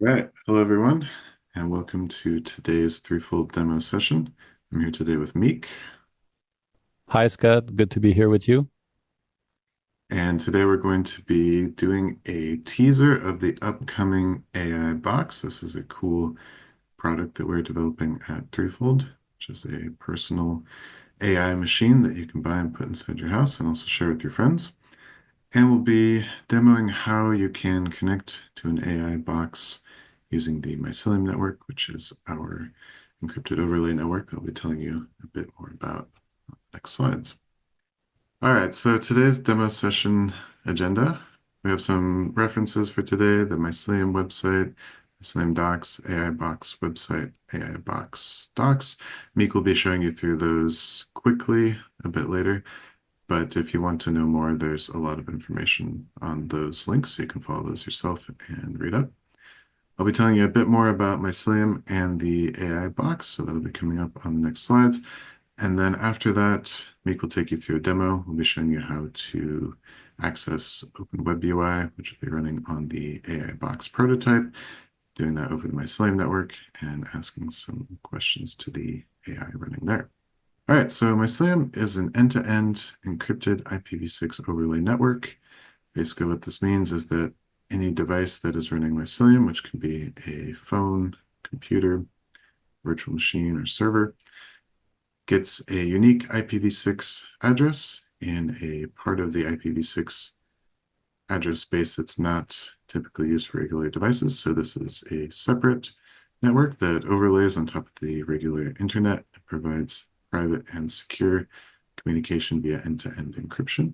Right. Hello, everyone, and welcome to today's threefold demo session. I'm here today with Meek, Hi, Scott. Good to be here with you. and today we're going to be doing a teaser of the upcoming AI box. This is a cool product that we're developing at Threefold, which is a personal AI machine that you can buy and put inside your house and also share with your friends. And we'll be demoing how you can connect to an AI box using the Mycelium network, which is our encrypted overlay network. I'll be telling you a bit more about next slides. All right, so today's demo session agenda, we have some references for today, the Mycelium website, Mycelium docs, AIBox website, AIBox docs. Meek will be showing you through those quickly a bit later. But if you want to know more, there's a lot of information on those links, so you can follow those yourself and read up. I'll be telling you a bit more about Mycelium and the AI box, so that'll be coming up on the next slides. And then after that, Meek will take you through a demo. We'll be showing you how to access Open Web UI, which will be running on the AI box prototype, doing that over the Mycelium network and asking some questions to the AI running there. All right, so Mycelium is an end-to-end encrypted IPv6 overlay network. Basically, what this means is that any device that is running Mycelium, which can be a phone, computer, virtual machine, or server, gets a unique IPv6 address in a part of the IPv6 address space that's not typically used for regular devices. So this is a separate network that overlays on top of the regular internet. It provides private and secure communication via end-to-end encryption.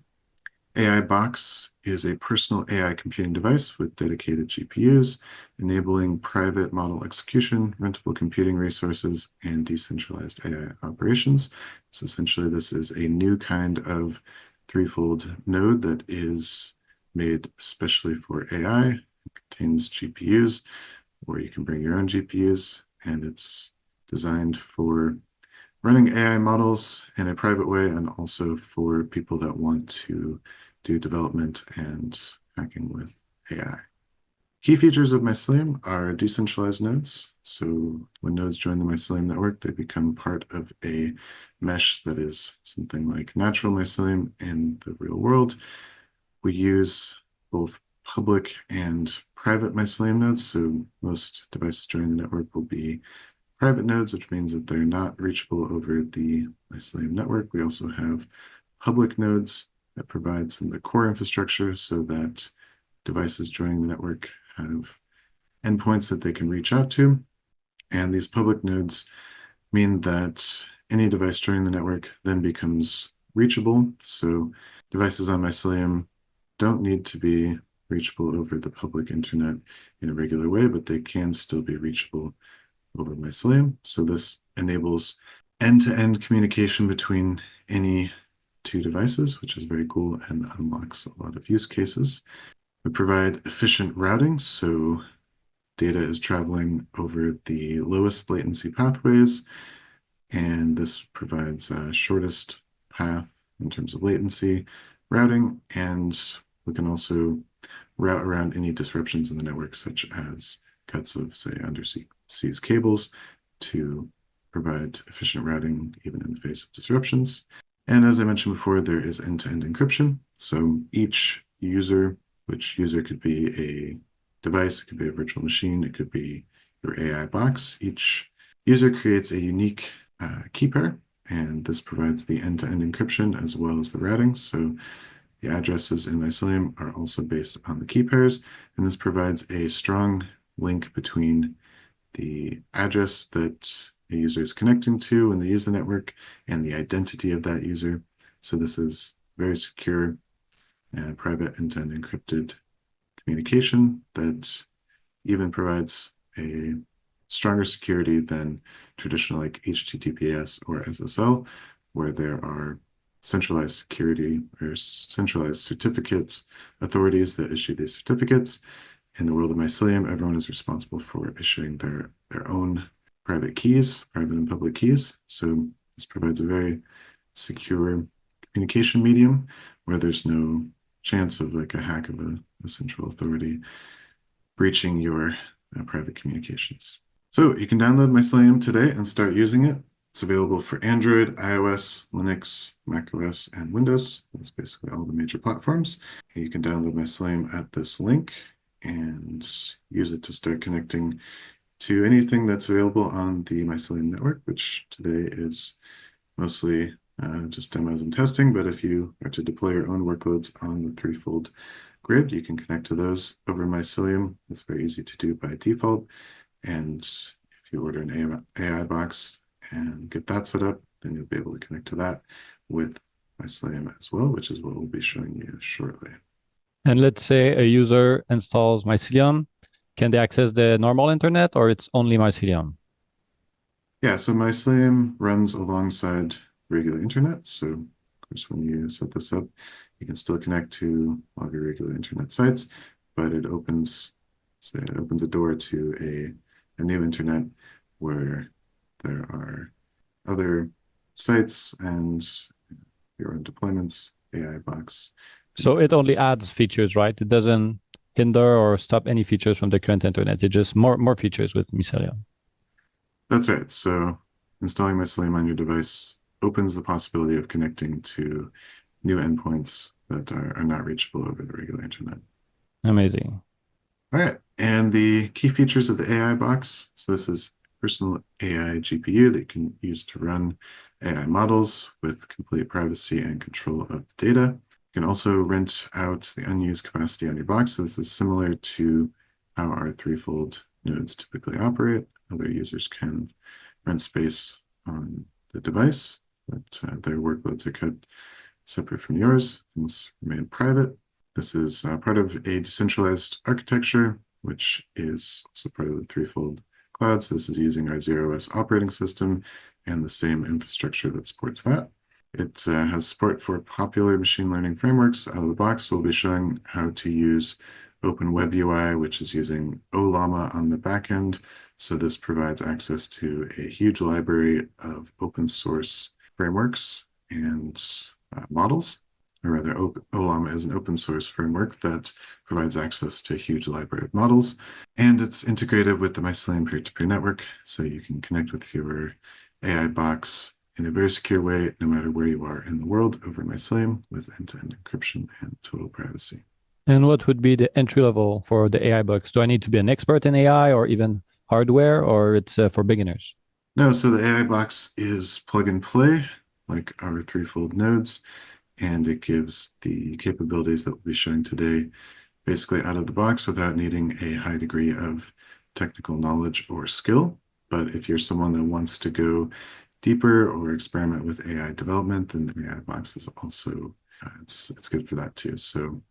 AIBox is a personal AI computing device with dedicated GPUs, enabling private model execution, rentable computing resources, and decentralized AI operations. So essentially, this is a new kind of threefold node that is made especially for AI. It contains GPUs, or you can bring your own GPUs, and it's designed for running AI models in a private way and also for people that want to do development and hacking with AI. Key features of Mycelium are decentralized nodes. So when nodes join the Mycelium network, they become part of a mesh that is something like natural Mycelium in the real world. We use both public and private Mycelium nodes. So most devices joining the network will be private nodes, which means that they're not reachable over the Mycelium network. We also have public nodes that provide some of the core infrastructure so that devices joining the network have endpoints that they can reach out to. And these public nodes mean that any device joining the network then becomes reachable. So devices on Mycelium don't need to be reachable over the public internet in a regular way, but they can still be reachable over Mycelium. So this enables end-to-end communication between any two devices, which is very cool and unlocks a lot of use cases. We provide efficient routing, so data is traveling over the lowest latency pathways, and this provides shortest path in terms of latency routing, and we can also route around any disruptions in the network, such as cuts of, say, undersea cables to provide efficient routing even in the face of disruptions. And as I mentioned before, there is end-to-end encryption. So each user, which user could be a device, it could be a virtual machine, it could be your AI box. Each user creates a unique key pair, and this provides the end-to-end encryption as well as the routing. So the addresses in Mycelium are also based on the key pairs, and this provides a strong link between the address that a user is connecting to when they use the network and the identity of that user. So this is very secure and private end-to-end encrypted communication that even provides a stronger security than traditional like HTTPS or SSL, where there are centralized security or centralized certificate authorities that issue these certificates. In the world of Mycelium, everyone is responsible for issuing their own private keys, private and public keys. So this provides a very secure communication medium where there's no chance of like a hack of a central authority breaching your private communications. So you can download Mycelium today and start using it. It's available for Android, iOS, Linux, macOS, and Windows. That's basically all the major platforms. You can download Mycelium at this link and use it to start connecting to anything that's available on the Mycelium network, which today is mostly just demos and testing. But if you are to deploy your own workloads on the threefold grid, you can connect to those over Mycelium. It's very easy to do by default. And if you order an AIBox and get that set up, then you'll be able to connect to that with Mycelium as well, which is what we'll be showing you shortly. And let's say a user installs Mycelium. Can they access the normal internet or it's only Mycelium? Yeah, so Mycelium runs alongside regular internet. So, of course, when you set this up, you can still connect to all of your regular internet sites, but it opens a door to a new internet where there are other sites and your own deployments, AIBox, things So like it only this. adds features, right? It doesn't hinder or stop any features from the current internet. It just more features with Mycelium. That's right. So installing Mycelium on your device opens the possibility of connecting to new endpoints that are not reachable over the regular internet. Amazing. All right, and the key features of the AI box. So this is personal AI GPU that you can use to run AI models with complete privacy and control of the data. You can also rent out the unused capacity on your box. So this is similar to how our threefold nodes typically operate. Other users can rent space on the device, but their workloads are kept separate from yours. Things remain private. This is part of a decentralized architecture, which is also part of the threefold cloud. So this is using our ZeroS operating system and the same infrastructure that supports that. It has support for popular machine learning frameworks out of the box. We'll be showing how to use Open Web UI, which is using Ollama on the back end. So this provides access to a huge library of open source frameworks and models, or rather, Ollama is an open source framework that provides access to a huge library of models, and it's integrated with the Mycelium peer-to-peer network, so you can connect with your AI box in a very secure way, no matter where you are in the world over Mycelium with end-to-end encryption and total privacy. And what would be the entry level for the AI box? Do I need to be an expert in AI or even hardware, or it's for beginners? No, so the AI box is plug and play, like our threefold nodes, and it gives the capabilities that we'll be showing today basically out of the box without needing a high degree of technical knowledge or skill. But if you're someone that wants to go deeper or experiment with AI development, then the AI box is also it's good for that too. So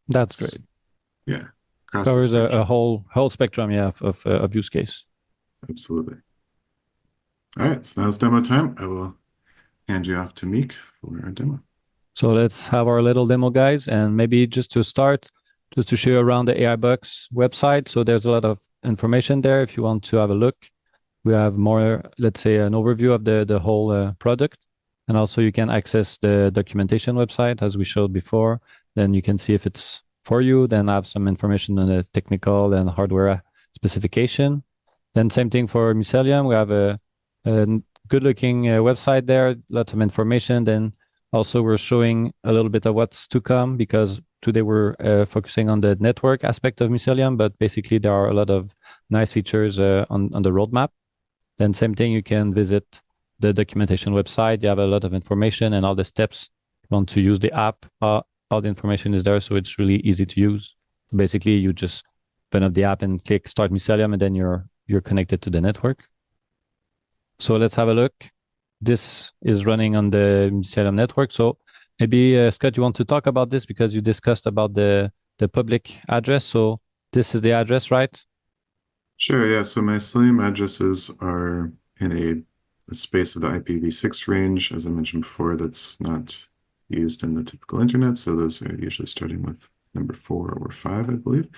That's it's great. yeah, across the Covers a spectrum. whole spectrum, yeah, of use case. Absolutely. All right, so now it's demo time. I will hand you off to Meek for our demo. So let's have our little demo, guys, and maybe just to start, just to show you around the AIBox website. So there's a lot of information there if you want to have a look. We have more, let's say, an overview of the whole product, and also you can access the documentation website as we showed before. Then you can see if it's for you. Then have some information on the technical and hardware specification. Then same thing for Mycelium. We have a good-looking website there, lots of information. Then also we're showing a little bit of what's to come because today we're focusing on the network aspect of Mycelium, but basically there are a lot of nice features on the roadmap. Then same thing, you can visit the documentation website. You have a lot of information and all the steps. You want to use the app, all the information is there, so it's really easy to use. Basically, you just open up the app and click Start Mycelium, and then you're connected to the network. So let's have a look. This is running on the Mycelium network. So maybe Scott, you want to talk about this because you discussed about the public address. So this is the address, right? Sure, yeah. So Mycelium addresses are in a space of the IPv6 range, as I mentioned before, that's not used in the typical internet. So those are usually starting with number 4 or 5, I believe.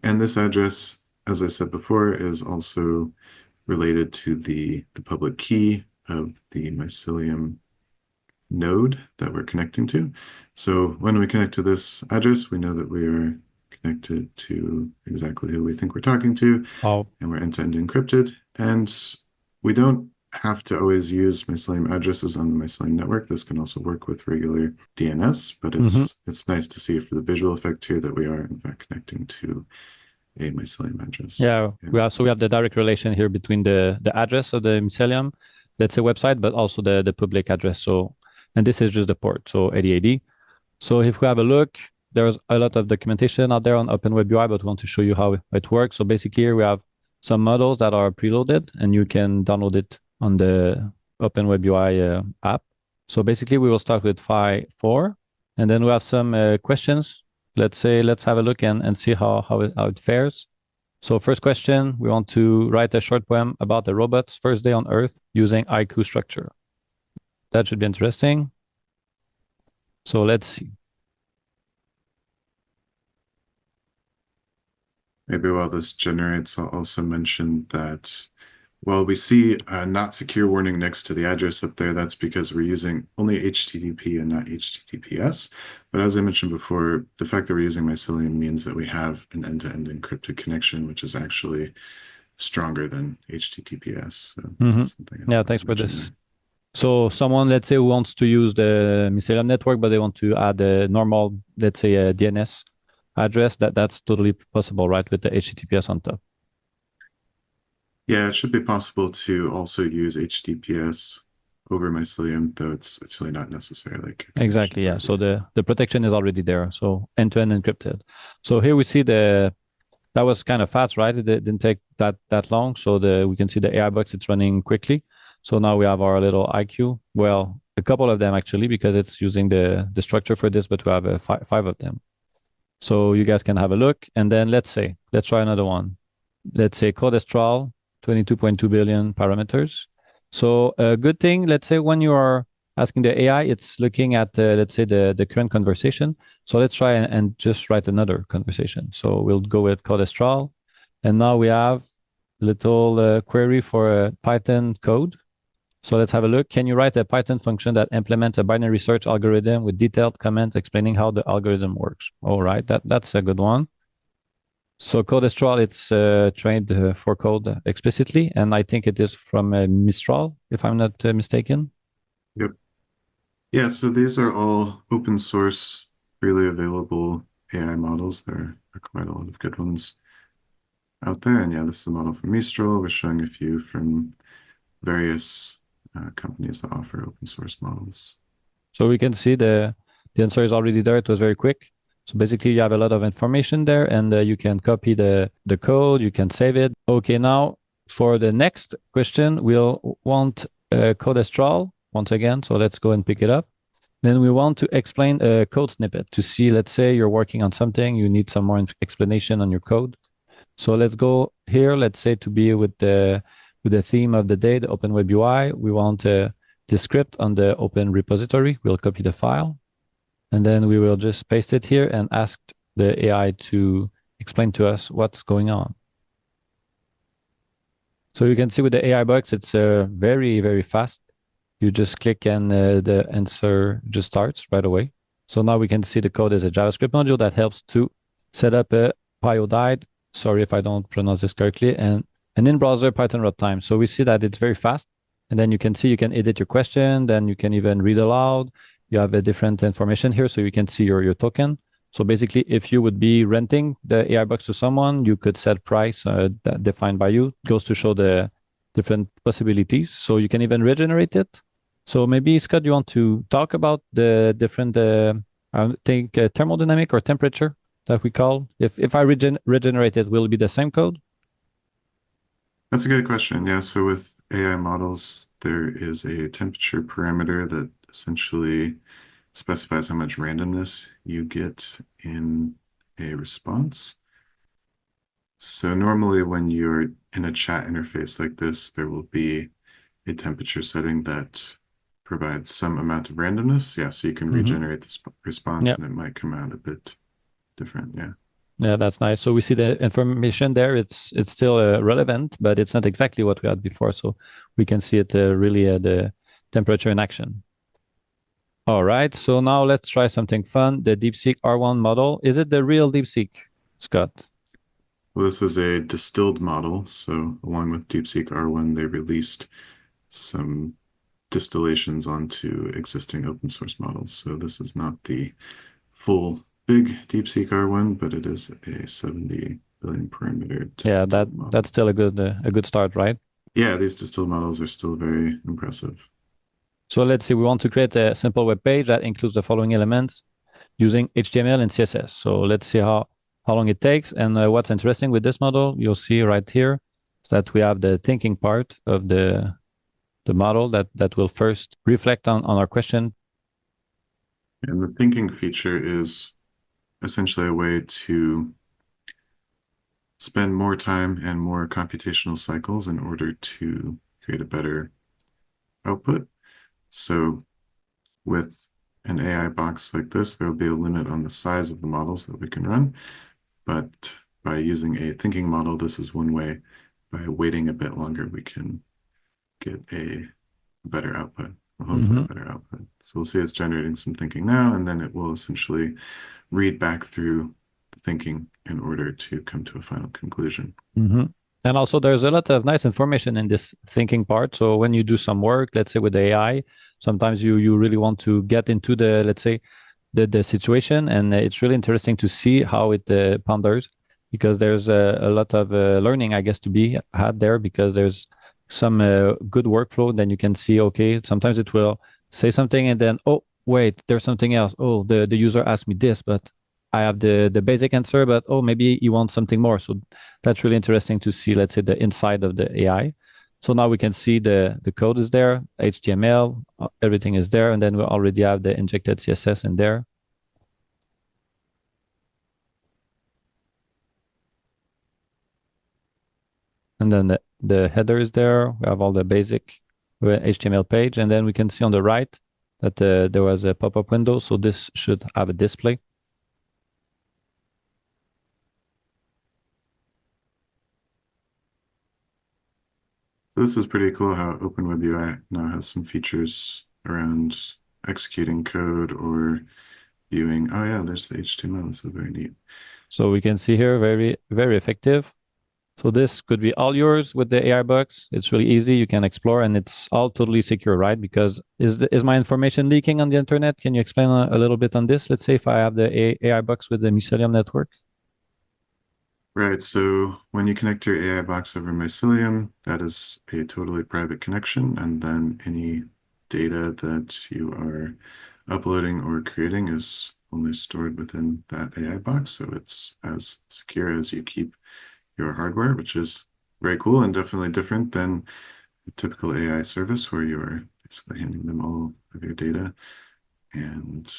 And this address, as I said before, is also related to the public key of the Mycelium node that we're connecting to. So when we connect to this address, we know that we are connected to exactly who we think we're talking to, Oh, and we're end-to-end encrypted. And we don't have to always use Mycelium addresses on the Mycelium network. This can also work with regular DNS, but hmm. it's nice to see for the visual effect here that we are in fact connecting to a Mycelium address. Yeah, And we have the direct relation here between the address of the Mycelium, let's say website, but also the public address. So, and this is just the port, so 8080. So if we have a look, there's a lot of documentation out there on OpenWebUI, but we want to show you how it works. So basically here we have some models that are preloaded and you can download it on the OpenWebUI app. So basically we will start with Phi 4 and then we have some questions. Let's have a look and see how it fares. So first question, we want to write a short poem about the robot's first day on Earth using haiku structure. That should be interesting. So let's see. maybe while this generates, I'll also mention that while we see a not secure warning next to the address up there, that's because we're using only HTTP and not HTTPS. But as I mentioned before, the fact that we're using Mycelium means that we have an end-to-end encrypted connection, which is actually stronger than HTTPS. So Mm-hmm. that's something I Yeah, wanted thanks to for mention this. there. So someone, let's say, who wants to use the Mycelium network, but they want to add a normal, let's say, a DNS address, that's totally possible, right, with the HTTPS on top. Yeah, it should be possible to also use HTTPS over Mycelium, though it's really not necessary, like your Exactly, connection's yeah. already So there. the protection is already there. So end-to-end encrypted. So here we see that was kind of fast, right? It didn't take that long. So we can see the AI box, it's running quickly. So now we have our little IQ. Well, a couple of them actually, because it's using the structure for this, but we have five of them. So you guys can have a look. And then let's try another one. Let's say cholesterol, 22.2 billion parameters. So a good thing, let's say when you are asking the AI, it's looking at, let's say, the current conversation. So let's try and just write another conversation. So we'll go with cholesterol. And now we have a little query for a Python code. So let's have a look. Can you write a Python function that implements a binary search algorithm with detailed comments explaining how the algorithm works? All right, that's a good one. So Codestral, it's trained for code explicitly, and I think it is from Mistral, if I'm not mistaken. Yep. Yeah, so these are all open source, freely available AI models. There are quite a lot of good ones out there. And yeah, this is a model from Mistral. We're showing a few from various companies that offer open source models. So we can see the answer is already there. It was very quick. So basically, you have a lot of information there, and you can copy the code. You can save it. Okay, now for the next question, we'll want Codestral once again. So let's go and pick it up. Then we want to explain a code snippet to see, let's say you're working on something, you need some more explanation on your code. So let's go here, let's say to be with the theme of the day, the Open Web UI. We want the script on the open repository. We'll copy the file and then we will just paste it here and ask the AI to explain to us what's going on. So you can see with the AI box, it's very, very fast. You just click and the answer just starts right away. So now we can see the code is a JavaScript module that helps to set up a pyodide. Sorry if I don't pronounce this correctly, and an in-browser Python runtime. So we see that it's very fast. And then you can see you can edit your question, then you can even read aloud. You have a different information here, so you can see your token. So basically, if you would be renting the AI box to someone, you could set price that defined by you. It goes to show the different possibilities. So you can even regenerate it. So maybe Scott, you want to talk about the different, I think thermodynamic or temperature that we call. If I regenerate it, will it be the same code? That's a good question. Yeah, so with AI models, there is a temperature parameter that essentially specifies how much randomness you get in a response. So normally when you're in a chat interface like this, there will be a temperature setting that provides some amount of randomness. Yeah, so you can Mm-hmm. regenerate this response Yeah. and it might come out a bit different. Yeah. Yeah, that's nice. So we see the information there. It's still relevant, but it's not exactly what we had before. So we can see it really the temperature in action. All right. So now let's try something fun. The DeepSeek R1 model. Is it the real DeepSeek? Scott? Well, this is a distilled model. So along with DeepSeek R1, they released some distillations onto existing open source models. So this is not the full big DeepSeek R1, but it is a 70 billion parameter Yeah, distilled that's model. still a good start, right? Yeah, these distilled models are still very impressive. So let's see, we want to create a simple web page that includes the following elements using HTML and CSS. So let's see how long it takes. And what's interesting with this model, you'll see right here, is that we have the thinking part of the model that will first reflect on our question. And the thinking feature is essentially a way to spend more time and more computational cycles in order to create a better output. So with an AI box like this, there will be a limit on the size of the models that we can run. But by using a thinking model, this is one way. By waiting a bit longer, we can get a better output, or hopefully a Mm-hmm, better output. So we'll see it's generating some thinking now, and then it will essentially read back through the thinking in order to come to a final conclusion. mm-hmm. And also, there's a lot of nice information in this thinking part. So when you do some work, let's say with AI, sometimes you really want to get into the, let's say, the situation, and it's really interesting to see how it ponders, because there's a lot of learning, I guess, to be had there, because there's some good workflow. Then you can see, okay, sometimes it will say something, and then, oh, wait, there's something else. Oh, the user asked me this, but I have the basic answer, but oh, maybe you want something more. So that's really interesting to see, let's say, the inside of the AI. So now we can see the code is there, HTML, everything is there, and then we already have the injected CSS in there. And then the header is there. We have all the basic HTML page, and then we can see on the right that there was a pop-up window. So this should have a display. This is pretty cool how OpenWebUI now has some features around executing code or viewing. Oh yeah, there's the HTML. This is very neat. So we can see here, very, very effective. So this could be all yours with the AI box. It's really easy. You can explore, and it's all totally secure, right? Because is my information leaking on the internet? Can you explain a little bit on this? Let's say if I have the AI box with the Mycelium network. Right, so when you connect your AI box over Mycelium, that is a totally private connection, and then any data that you are uploading or creating is only stored within that AI box. So it's as secure as you keep your hardware, which is very cool and definitely different than a typical AI service where you are basically handing them all of your data and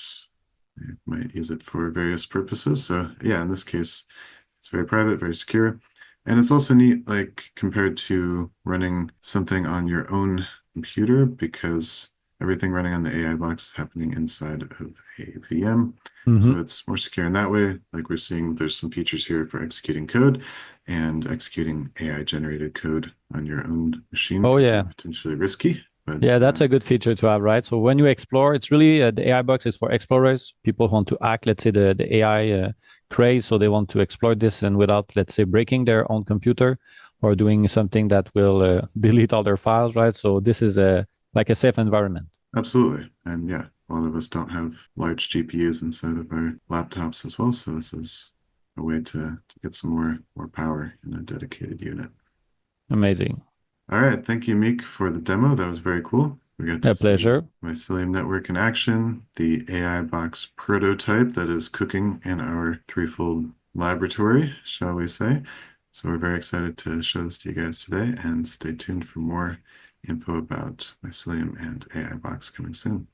they might use it for various purposes. So yeah, in this case, it's very private, very secure. And it's also neat, like compared to running something on your own computer, because everything running on the AI box is happening inside of a VM. Mm-hmm. So it's more secure in that way. Like we're seeing, there's some features here for executing code, and executing AI generated code on your own machine Oh could be yeah, potentially risky. yeah, But that's a good feature to have, right? So when you explore, it's really the AI box is for explorers, people who want to hack, let's say, the AI craze. So they want to explore this and without, let's say, breaking their own computer or doing something that will delete all their files, right? So this is a like a safe environment. absolutely. And yeah, a lot of us don't have large GPUs inside of our laptops as well. So this is a way to get some more power in a dedicated unit. Amazing. All right. Thank you, Meek, for the demo. That was very cool. We got to A see pleasure. Mycelium Network in action, the AI box prototype that is cooking in our threefold laboratory, shall we say. So we're very excited to show this to you guys today, and stay tuned for more info about Mycelium and AI box coming soon.